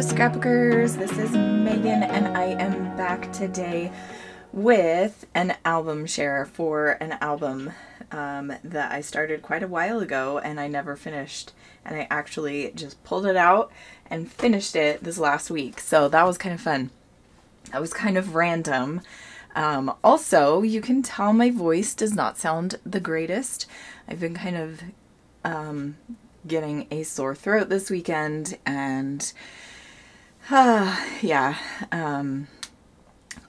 Hello scrapbookers, this is Megan and I am back today with an album share for an album that I started quite a while ago and I never finished, and I actually just pulled it out and finished it this last week, so that was kind of fun. That was kind of random. Also, you can tell my voice does not sound the greatest. I've been kind of getting a sore throat this weekend, and yeah,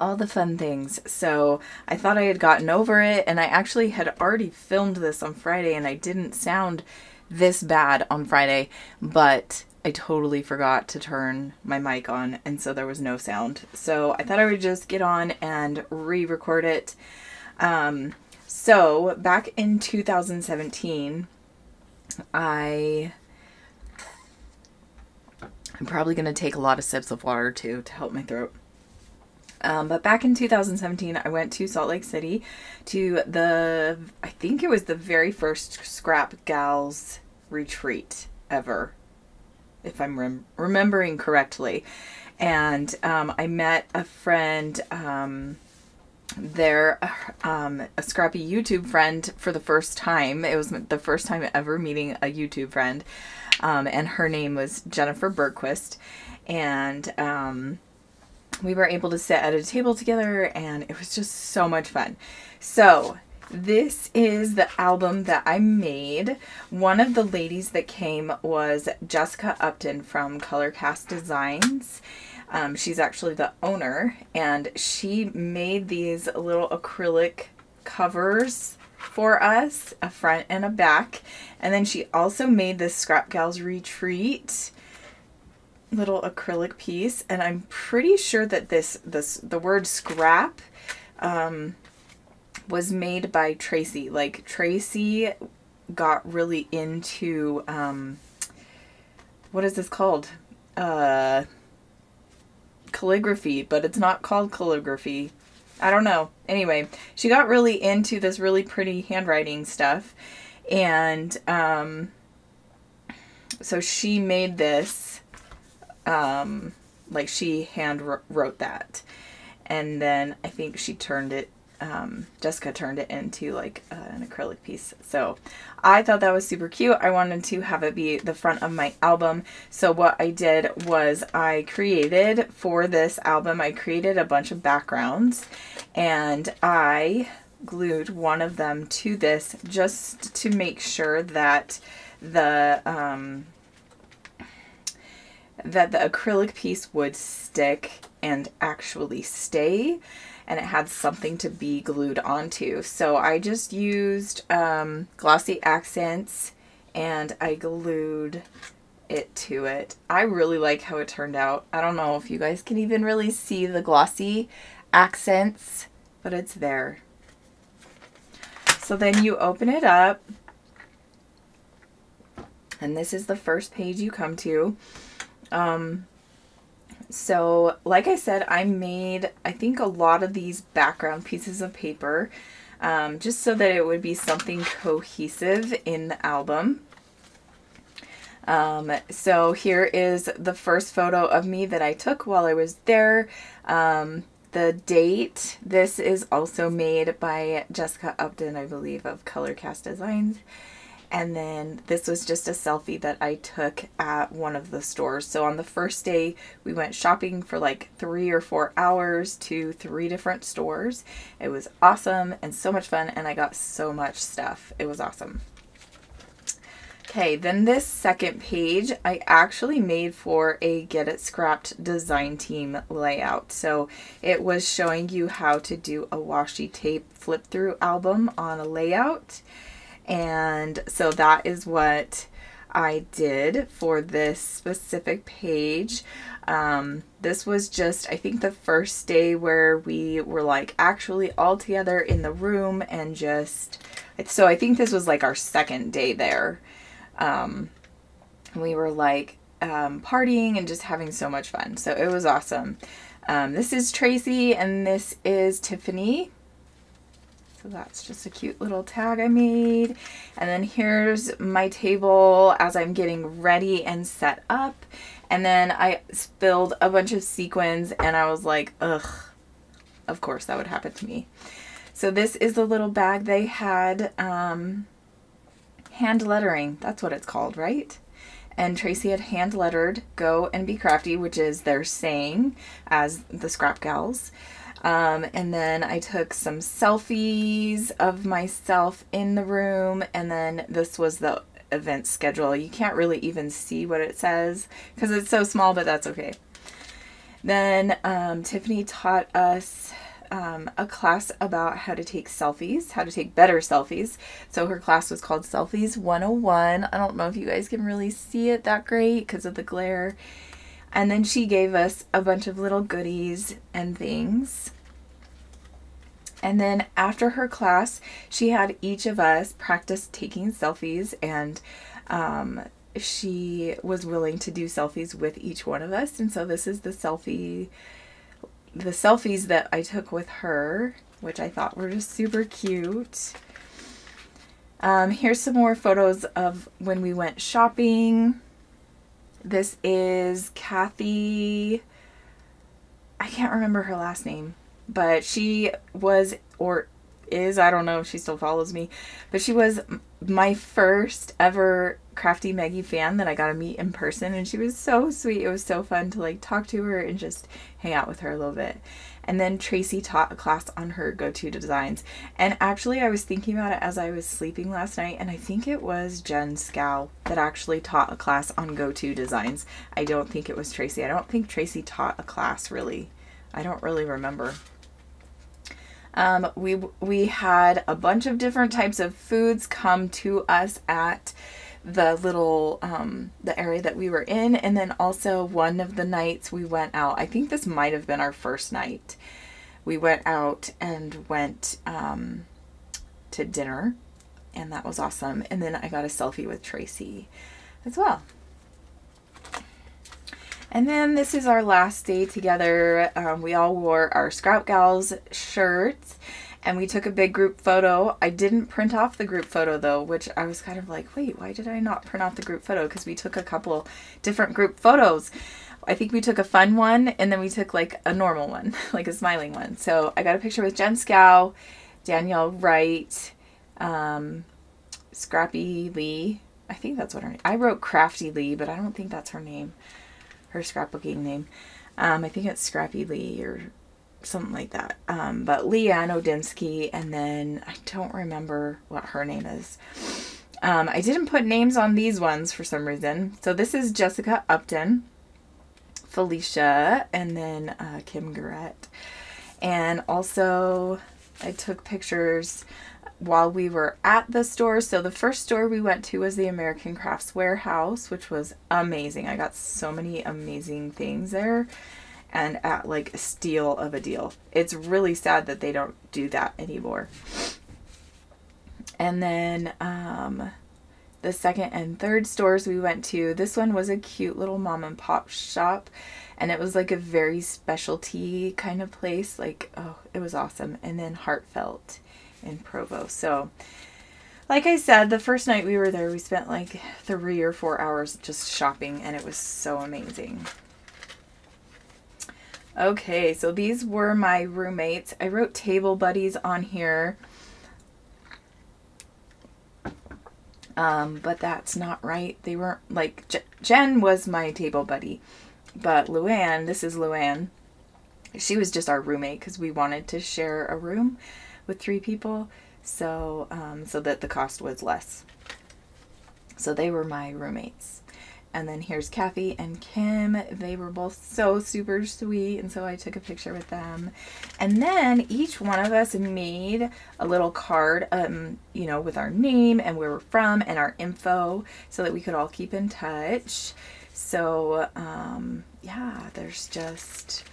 all the fun things. So I thought I had gotten over it, and I actually had already filmed this on Friday, and I didn't sound this bad on Friday, but I totally forgot to turn my mic on, and so there was no sound. So I thought I would just get on and re-record it. So back in 2017, I'm probably going to take a lot of sips of water too to help my throat. But back in 2017, I went to Salt Lake City to I think it was the very first Scrap Gals retreat ever, if I'm remembering correctly. And I met a friend there, a scrappy YouTube friend for the first time. It was the first time ever meeting a YouTube friend. And her name was Jennifer Bergquist. And we were able to sit at a table together, and it was just so much fun. So this is the album that I made. One of the ladies that came was Jessica Upton from Colorcast Designs. She's actually the owner, and she made these little acrylic covers for us, a front and a back. And then she also made this Scrap Gals Retreat little acrylic piece, and I'm pretty sure that the word scrap was made by Tracy. Like, Tracy got really into what is this called? Calligraphy, but it's not called calligraphy. I don't know. Anyway, she got really into this really pretty handwriting stuff, and so she made this, like, she hand wrote that, and then I think she turned it, Jessica turned it into like an acrylic piece. So I thought that was super cute. I wanted to have it be the front of my album. So what I did was I created, for this album, I created a bunch of backgrounds, and I glued one of them to this just to make sure that the acrylic piece would stick and actually stay, and it had something to be glued onto. So I just used glossy accents, and I glued it to it. I really like how it turned out. I don't know if you guys can even really see the glossy accents, but it's there. So then you open it up, and this is the first page you come to. So like I said, I made, I think, a lot of these background pieces of paper, just so that it would be something cohesive in the album. So here is the first photo of me that I took while I was there. The date, this is also made by Jessica Upton, I believe, of Colorcast Designs. And then this was just a selfie that I took at one of the stores. So on the first day, we went shopping for like 3 or 4 hours to 3 different stores. It was awesome and so much fun, and I got so much stuff. It was awesome. Okay, then this second page I actually made for a Get It Scrapped design team layout. So it was showing you how to do a washi tape flip through album on a layout. And so that is what I did for this specific page. This was just, I think, the first day where we were like actually all together in the room, and just, so I think this was like our second day there. We were like partying and just having so much fun. So it was awesome. This is Tracy, and this is Tiffany. So that's just a cute little tag I made. And then here's my table as I'm getting ready and set up. And then I spilled a bunch of sequins and I was like, ugh, of course that would happen to me. So this is the little bag they had, hand lettering. That's what it's called, right? And Tracy had hand lettered "Go and be crafty," which is their saying as the Scrap Gals. And then I took some selfies of myself in the room, and then this was the event schedule. You can't really even see what it says because it's so small, but that's okay. Then Tiffany taught us a class about how to take selfies, how to take better selfies. So her class was called Selfies 101. I don't know if you guys can really see it that great because of the glare. And then she gave us a bunch of little goodies and things. And then after her class, she had each of us practice taking selfies, and she was willing to do selfies with each one of us. And so this is the selfies that I took with her, which I thought were just super cute. Here's some more photos of when we went shopping. This is Kathy. I can't remember her last name, but she was, or is, I don't know if she still follows me, but she was my first ever Crafty Meggy fan that I got to meet in person, and she was so sweet. It was so fun to like talk to her and just hang out with her a little bit. And then Tracy taught a class on her go-to designs. And actually I was thinking about it as I was sleeping last night, and I think it was Jen Scow that actually taught a class on go-to designs. I don't think it was Tracy. I don't think Tracy taught a class really. I don't really remember. We had a bunch of different types of foods come to us at the little, the area that we were in. And then also one of the nights we went out, I think this might have been our first night. We went out and went, to dinner, and that was awesome. And then I got a selfie with Tracy as well. And then this is our last day together. We all wore our Scrap Gals shirts, and we took a big group photo. I didn't print off the group photo though, which I was kind of like, wait, why did I not print off the group photo? Because we took a couple different group photos. I think we took a fun one, and then we took like a normal one, like a smiling one. So I got a picture with Jen Scow, Danielle Wright, Scrappy Lee. I think that's what her name. I wrote Crafty Lee, but I don't think that's her name. Her scrapbooking name. I think it's Scrappy Lee or something like that. But Leanne Odinsky, and then I don't remember what her name is. I didn't put names on these ones for some reason. So this is Jessica Upton, Felicia, and then Kim Garrett. And also I took pictures while we were at the store. So the first store we went to was the American Crafts Warehouse, which was amazing. I got so many amazing things there, and at like a steal of a deal. It's really sad that they don't do that anymore. And then the second and third stores we went to, this one was a cute little mom and pop shop, and it was like a very specialty kind of place. Like, oh, it was awesome. And then Heartfelt in Provo. So like I said, the first night we were there, we spent like 3 or 4 hours just shopping, and it was so amazing. Okay, so these were my roommates. I wrote table buddies on here, but that's not right. They weren't like, Jen was my table buddy, but Luann, this is Luann, she was just our roommate because we wanted to share a room with 3 people, so so that the cost was less. So they were my roommates. And then here's Kathy and Kim. They were both so super sweet, and so I took a picture with them. And then each one of us made a little card, you know, with our name and where we're from and our info, so that we could all keep in touch. So yeah, there's just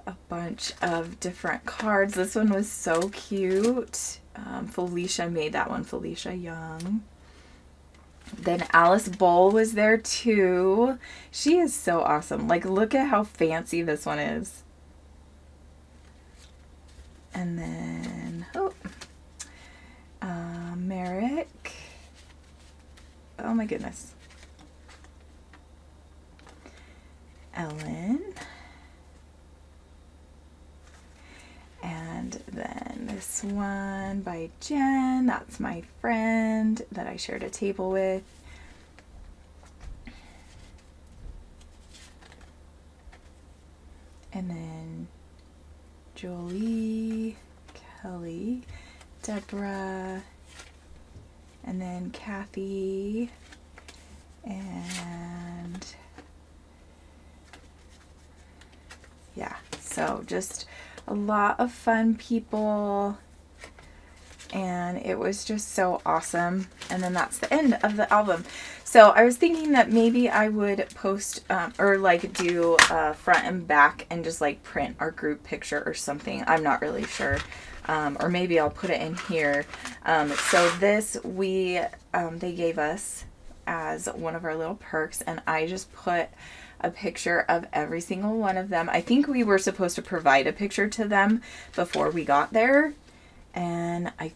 a bunch of different cards. This one was so cute. Felicia made that one, Felicia Young. Then Alice Bowl was there too. She is so awesome. Like, look at how fancy this one is. And then, oh, Merrick. Oh my goodness. Ellen. And then this one by Jen, that's my friend that I shared a table with. And then Jolie, Kelly, Deborah, and then Kathy, and yeah, so just a lot of fun people, and it was just so awesome. And then that's the end of the album. So I was thinking that maybe I would post or like do front and back and just like print our group picture or something. I'm not really sure. Or maybe I'll put it in here. So this they gave us as one of our little perks, and I just put a picture of every single one of them. I think we were supposed to provide a picture to them before we got there, and I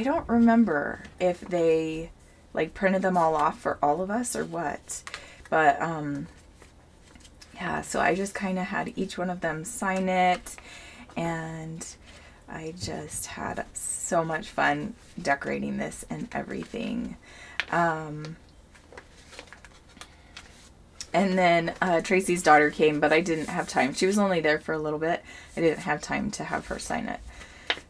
don't remember if they like printed them all off for all of us or what, but yeah, so I just kind of had each one of them sign it, and I just had so much fun decorating this and everything. And then Tracy's daughter came, but I didn't have time. She was only there for a little bit. I didn't have time to have her sign it.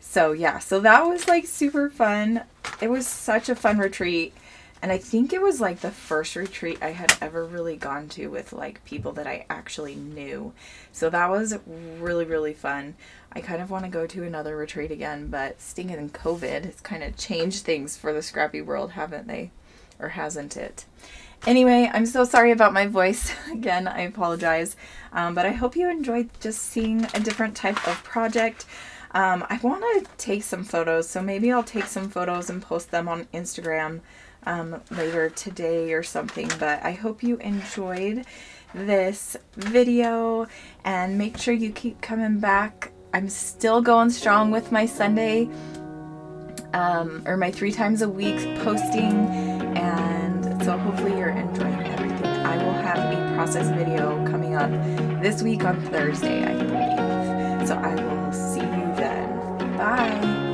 So yeah, so that was like super fun. It was such a fun retreat. And I think it was like the first retreat I had ever really gone to with like people that I actually knew. So that was really, really fun. I kind of want to go to another retreat again, but stinking COVID has kind of changed things for the scrappy world, haven't they? Or hasn't it? Anyway, I'm so sorry about my voice. Again, I apologize. But I hope you enjoyed just seeing a different type of project. I want to take some photos, so maybe I'll take some photos and post them on Instagram later today or something. But I hope you enjoyed this video, and make sure you keep coming back. I'm still going strong with my Sunday or my 3 times a week posting, and so hopefully you're enjoying everything. I will have a process video coming up this week on Thursday, I believe. So I will see you then. Bye.